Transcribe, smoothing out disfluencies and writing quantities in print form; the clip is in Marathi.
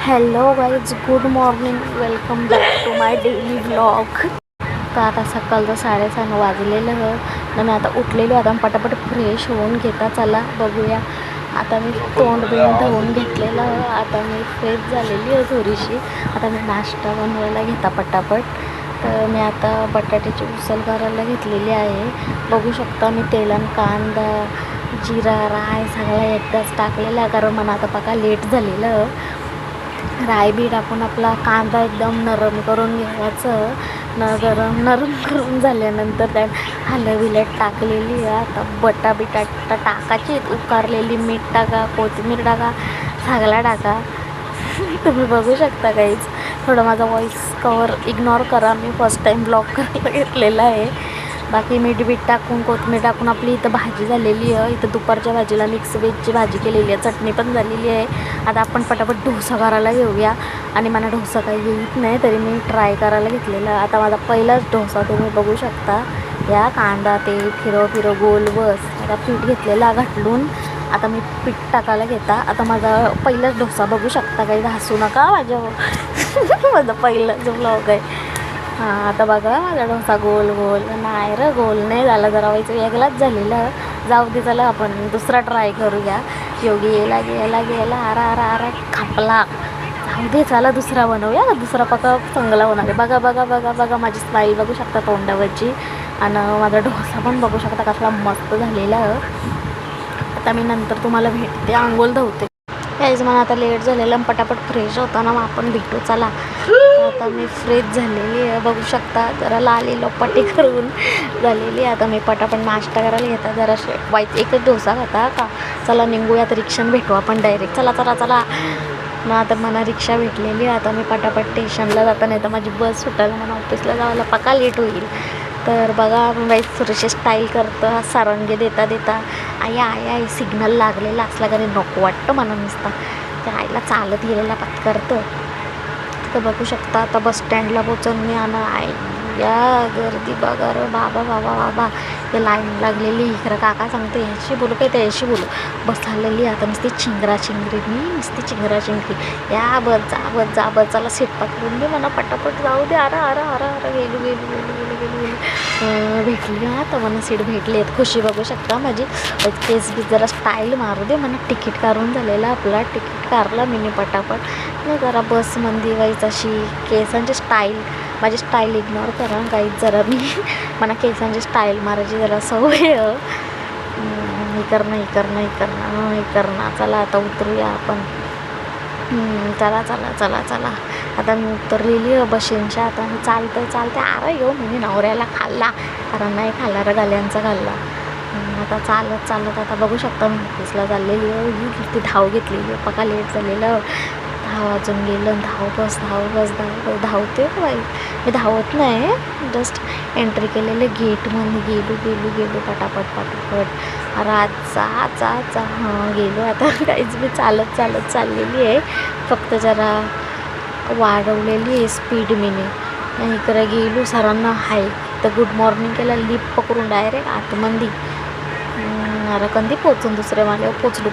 Hello guys, good morning. Welcome back to my daily vlog. तर आता सकाळचं 9:30 वाजलेलं तर मी आता उठलेलो. आता पटापट फ्रेश होऊन घेता चला बघूया. आता मी तोंड बिंड धुवून घेतलेलं. आता मी फ्रेश झालेली आहे थोडीशी. आता मी नाश्ता बनवायला घेता पटापट. तर मी आता बटाट्याची उसळ करायला घेतलेली आहे. बघू शकता मी तेलान कांदा जिरा राय सगळं एकदाच टाकलेलं आहे, कारण मला आता बघा लेट झालेलं. राय बी टाकून आपला कांदा एकदम नरम करून घ्यायचं. नरम करून झाल्यानंतर त्यात हलविलट टाकलेली आहे. आता बटा बिटा टाकायची, उकारलेली मीठ टाका, कोथिंबीर टाका, सगळा टाका. तुम्ही बघू शकता काहीच. थोडं माझा व्हॉईस कवर इग्नोर करा, मी फर्स्ट टाईम ब्लॉग करायला घेतलेला आहे. बाकी मीठ बीठ टाकून कोथिंबीर टाकून आपली इथं भाजी झालेली आहे. इथं दुपारच्या भाजीला मिक्स व्हेजची भाजी केलेली आहे, चटणी पण झालेली आहे. आता आपण पटापट डोसा करायला घेऊया. आणि मला डोसा काही येत नाही तरी मी ट्राय करायला घेतलेला. आता माझा पहिलाच डोसा तुम्ही बघू शकता. या कांदा तेल फिरव गोल बस. आता पीठ घेतलेला घाटलून. आता मी पीठ टाकायला घेता. आता माझा पहिलाच डोसा बघू शकता, काही हसू नका माझ्यावर. माझा पहिलाच ब्लॉग आहे. हां, आता बघा माझा डोसा गोल गोल नाही रे, गोल नाही झाला, जरा व्हायचं वेगळाच झालेलं. जाऊ दे, चला आपण दुसरा ट्राय करूया. योगी गेला आरा आरा आरा खापला. जाऊ दे, चला दुसरा बनवूया. दुसरा पका चांगला होणार आहे. बघा माझी स्माईल बघू शकता तोंडावरची. आणि माझा डोसा पण बघू शकता कसला मस्त झालेला. आता मी नंतर तुम्हाला भेटते, आंघोळ धुवते. यायच मला आता लेट झालेलं, पटापट फ्रेश होताना मग आपण भेटू चला. आता मी फ्रेश झालेली आहे बघू शकता. जरा लाली लोपाटी करून झालेली. आता मी पटापट नाश्ता करायला घेता. जरा एकच डोसा खाता का चला निघूयात, रिक्षाने भेटू आपण डायरेक्ट. चला. मग आता मला रिक्षा भेटलेली. आता मी पटापट स्टेशनला जाता, नाही तर माझी बस सुटायला, मला ऑफिसला जायला पक्का लेट होईल. तर बघा बाई थोडीशी स्टाईल करतं, सारंगी देता आई सिग्नल लागलेला असला का नको वाटतं मला नुसता. त्या आईला चालत गेलेला पत्करतं. तर बघू शकता आता बस स्टँडला पोचून मी. आई या गर्दी बघा रे बाबा. ते लाईन लागलेली. इकडं काका सांगते याशी बोलू काय त्याशी बोलू. बस झालेली आता नुसती चिंगरा चिंगरी. या बस जा चला सीट पकडून दे मला पटापट, जाऊ दे. अरा गेलो भेटली. आता मला सीट भेटली आहेत. खुशी बघू शकता माझी. केस बी जरा स्टाईल मारू दे. मला तिकीट काढून झालेला आपला. तिकीट काढला मी पटापट. मग जरा बसमध्ये व्हायचं अशी केसांची स्टाईल, माझी स्टाईल इग्नोर करा काहीच. जरा मी मला केसांची स्टाईल मारायची जरा सवय. हे करणं. चला आता उतरूया आपण. चला. आता मी उतरलेली बशींच्या. आता मी चालते अरे येऊ मी नवऱ्याला खाल्ला, कारण नाही खाल्ला रे गाल्यांचा खाल्ला. आता चालत आता बघू शकता मी ऑफिसला चाललेली. ती धाव घेतलेली पका लेट झालेलं. 10 वाजून गेलं. धावते बाई. मी धावत नाही, जस्ट एंट्री केलेले गेटमध्ये गेलो पटापट. जा हां गेलो. आता काहीच मी चालत चाललेली आहे. फक्त जरा वाढवलेली आहे स्पीड मीने. इकडे गेलो सरांना हाय तर गुड मॉर्निंग केलं. लिफ्ट पकडून डायरेक्ट आतमध्ये. अरे कधी पोचून दुसऱ्या माल्यावर पोचलो.